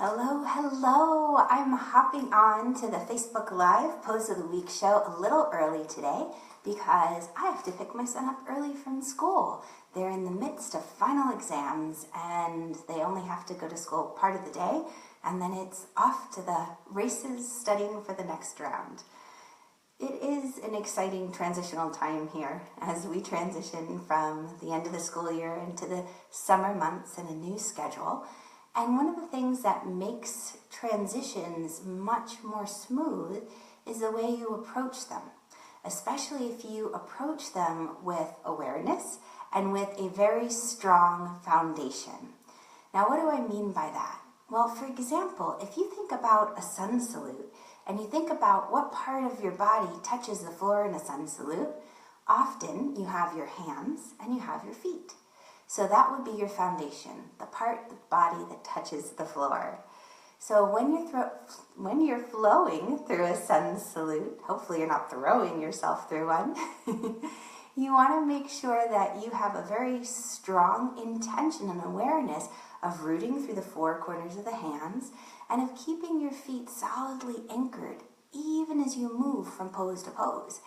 Hello, hello. I'm hopping on to the Facebook Live Pose of the Week show a little early today because I have to pick my son up early from school. They're in the midst of final exams and they only have to go to school part of the day, and then it's off to the races studying for the next round. It is an exciting transitional time here as we transition from the end of the school year into the summer months and a new schedule. And one of the things that makes transitions much more smooth is the way you approach them, especially if you approach them with awareness and with a very strong foundation. Now, what do I mean by that? Well, for example, if you think about a sun salute and you think about what part of your body touches the floor in a sun salute, often you have your hands and you have your feet. So that would be your foundation, the part of the body that touches the floor. So when you're flowing through a sun salute, hopefully you're not throwing yourself through one, you want to make sure that you have a very strong intention and awareness of rooting through the four corners of the hands and of keeping your feet solidly anchored even as you move from pose to pose.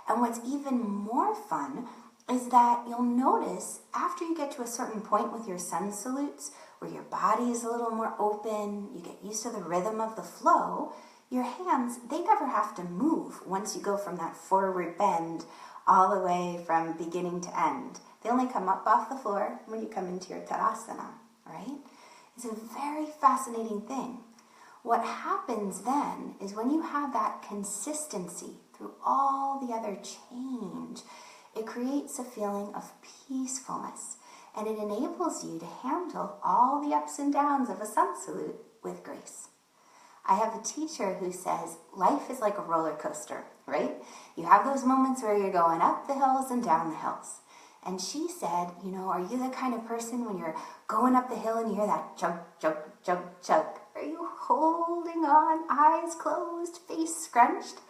And what's even more fun is that you'll notice after you get to a certain point with your sun salutes where your body is a little more open, you get used to the rhythm of the flow, your hands, they never have to move once you go from that forward bend all the way from beginning to end. They only come up off the floor when you come into your Tadasana, right? It's a very fascinating thing. What happens then is when you have that consistency through all the other change, it creates a feeling of peacefulness, and it enables you to handle all the ups and downs of a sun salute with grace. I have a teacher who says life is like a roller coaster, right? You have those moments where you're going up the hills and down the hills. And she said, are you the kind of person when you're going up the hill and you hear that chug, chug, chug, chug? Are you holding on, eyes closed, face scrunched?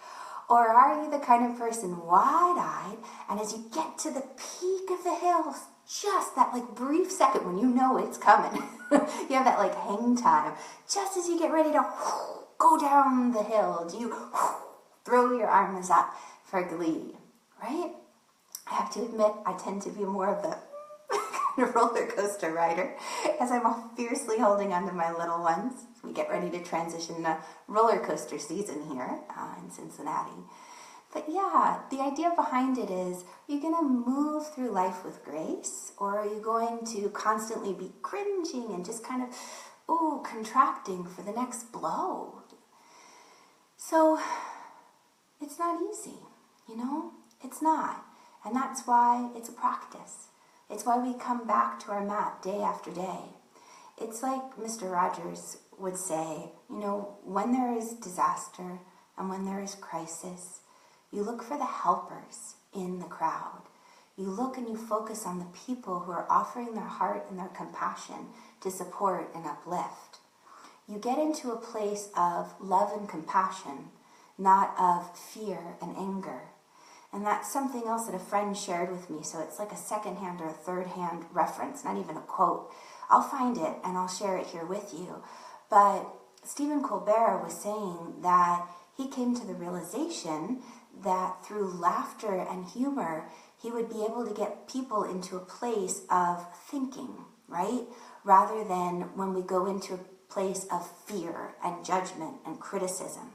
Or are you the kind of person wide-eyed, and as you get to the peak of the hill, just that brief second when you know it's coming, you have that hang time, just as you get ready to go down the hill, do you throw your arms up for glee, right? I have to admit, I tend to be more of the kind of roller coaster rider, as I'm fiercely holding onto my little ones. We get ready to transition to roller coaster season here in Cincinnati. But yeah, the idea behind it is, are you going to move through life with grace, or are you going to constantly be cringing and just kind of, contracting for the next blow? So it's not easy, It's not. And that's why it's a practice. It's why we come back to our mat day after day. It's like Mr. Rogers would say, when there is disaster and when there is crisis, you look for the helpers in the crowd. You look and you focus on the people who are offering their heart and their compassion to support and uplift. You get into a place of love and compassion, not of fear and anger. And that's something else that a friend shared with me, so it's like a second-hand or a third-hand reference, not even a quote. I'll find it and I'll share it here with you. But Stephen Colbert was saying that he came to the realization that through laughter and humor, he would be able to get people into a place of thinking, right? Rather than when we go into a place of fear and judgment and criticism.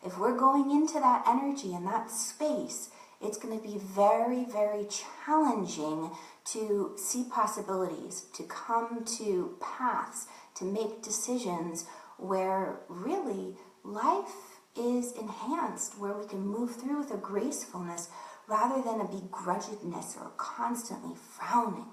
If we're going into that energy and that space, it's going to be very, very challenging to see possibilities, to come to paths, to make decisions where really life is enhanced, where we can move through with a gracefulness rather than a begrudgedness or constantly frowning.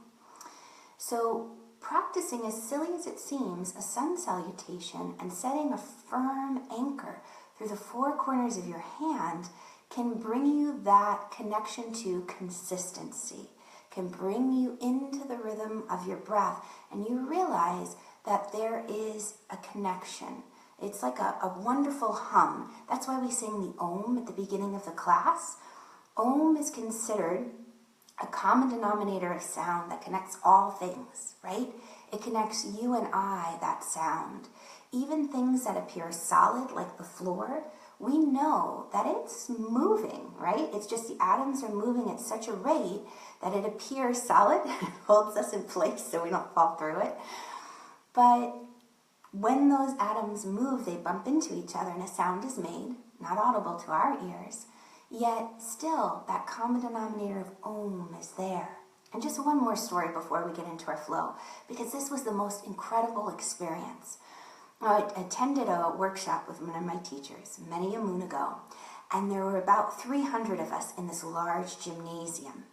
So practicing, as silly as it seems, a sun salutation and setting a firm anchor through the four corners of your hand can bring you that connection to consistency, can bring you into the rhythm of your breath, and you realize that there is a connection. It's like a wonderful hum. That's why we sing the Om at the beginning of the class. Om is considered a common denominator of sound that connects all things, right? It connects you and I, that sound. Even things that appear solid, like the floor, we know that it's moving, right? It's just the atoms are moving at such a rate that it appears solid, holds us in place so we don't fall through it. But when those atoms move, they bump into each other and a sound is made, not audible to our ears, yet still that common denominator of Om is there. And just one more story before we get into our flow, because this was the most incredible experience. I attended a workshop with one of my teachers many a moon ago, and there were about 300 of us in this large gymnasium.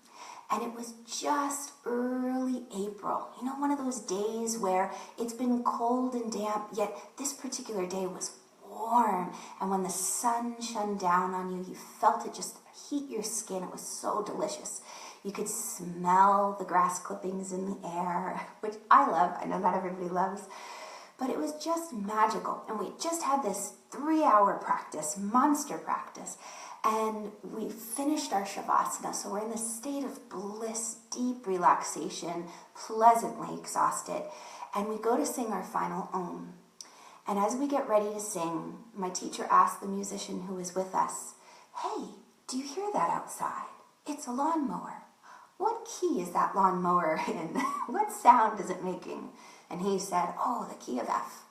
And it was just early April. You know, one of those days where it's been cold and damp, yet this particular day was warm. And when the sun shone down on you, you felt it just heat your skin. It was so delicious. You could smell the grass clippings in the air, which I love. I know not everybody loves. But it was just magical. And we just had this 3-hour practice, monster practice. And we finished our Shavasana, so we're in this state of bliss, deep relaxation, pleasantly exhausted. And we go to sing our final Om. And as we get ready to sing, my teacher asked the musician who was with us, "Hey, do you hear that outside? It's a lawnmower. What key is that lawnmower in? What sound is it making?" And he said, "Oh, the key of F."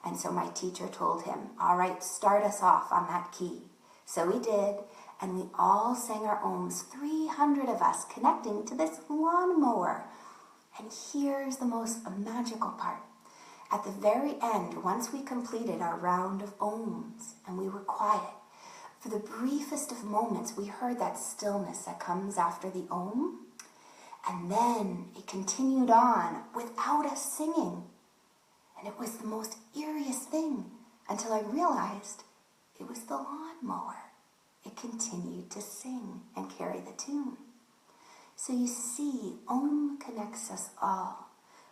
And so my teacher told him, "All right, start us off on that key." So we did, and we all sang our Oms, 300 of us, connecting to this lawnmower. And here's the most magical part. At the very end, once we completed our round of Oms, and we were quiet, for the briefest of moments, we heard that stillness that comes after the Om, and then it continued on without us singing. And it was the most eeriest thing until I realized it was the lawnmower. It continued to sing and carry the tune. So you see, Om connects us all.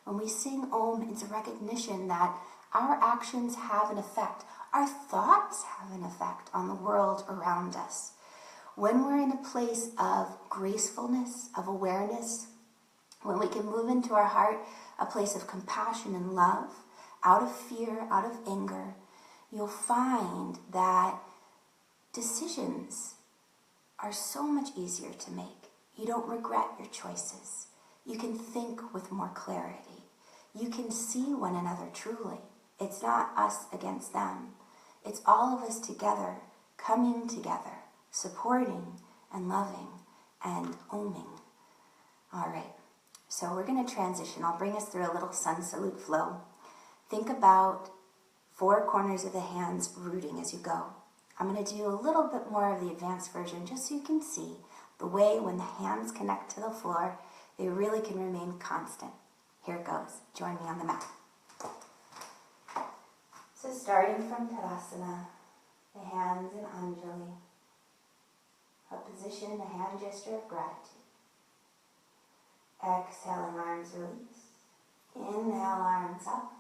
When we sing Om, it's a recognition that our actions have an effect. Our thoughts have an effect on the world around us. When we're in a place of gracefulness, of awareness, when we can move into our heart a place of compassion and love, out of fear, out of anger, you'll find that decisions are so much easier to make. You don't regret your choices. You can think with more clarity. You can see one another truly. It's not us against them. It's all of us together, coming together, supporting and loving and oming. All right, so we're going to transition. I'll bring us through a little sun salute flow. Think about 4 corners of the hands rooting as you go. I'm going to do a little bit more of the advanced version just so you can see the way when the hands connect to the floor, they really can remain constant. Here it goes. Join me on the mat. So starting from Tadasana, the hands in Anjali, a position, a hand gesture of gratitude. Exhaling, arms release. Inhale, arms up.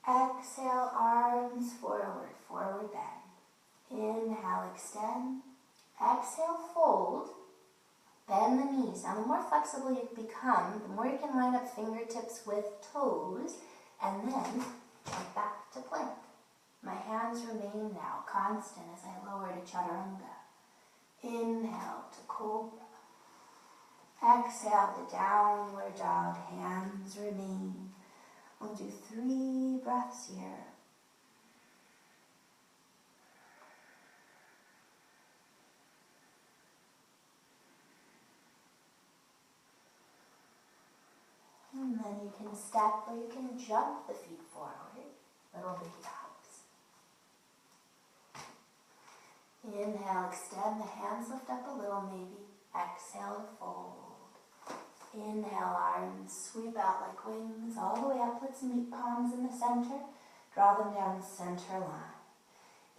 Exhale, arms forward, forward bend. Inhale, extend. Exhale, fold. Bend the knees. Now, the more flexible you become, the more you can line up fingertips with toes, and then jump back to plank. My hands remain now constant as I lower to Chaturanga. Inhale to Cobra. Exhale to downward dog. Hands remain. We'll do 3 breaths here. And then you can step or you can jump the feet forward, little baby hops. Inhale, extend, the hands lift up a little maybe. Exhale, fold. Inhale, arms sweep out like wings, all the way up. Let's meet palms in the center. Draw them down the center line.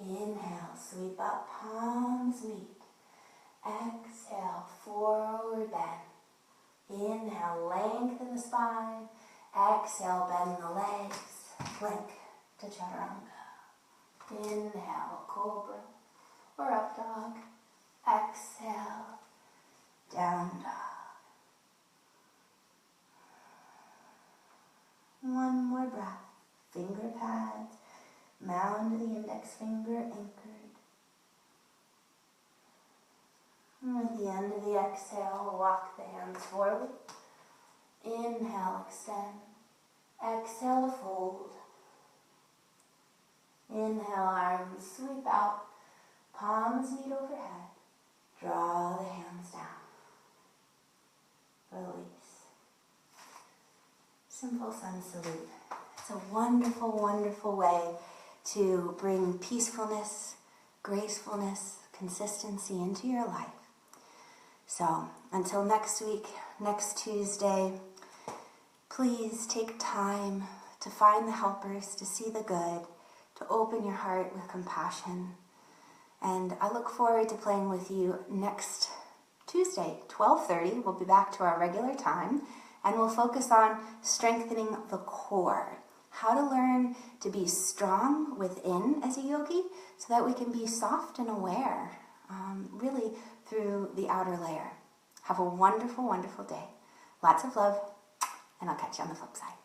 Inhale, sweep up, palms meet. Exhale, forward bend. Inhale, lengthen the spine. Exhale, bend the legs. Blink to Chaturanga. Inhale, Cobra or up dog. Exhale, down dog. One more breath. finger pads, mound the index finger anchored. And at the end of the exhale, walk the hands forward. Inhale, extend. Exhale to fold. Inhale, arms sweep out. Palms meet overhead. Draw the hands down. Release. Simple sun salute. It's a wonderful, wonderful way to bring peacefulness, gracefulness, consistency into your life. So, until next week, next Tuesday, please take time to find the helpers, to see the good, to open your heart with compassion. And I look forward to playing with you next Tuesday, 12:30. We'll be back to our regular time, and we'll focus on strengthening the core. How to learn to be strong within as a yogi so that we can be soft and aware, really through the outer layer. Have a wonderful, wonderful day. Lots of love, and I'll catch you on the flip side.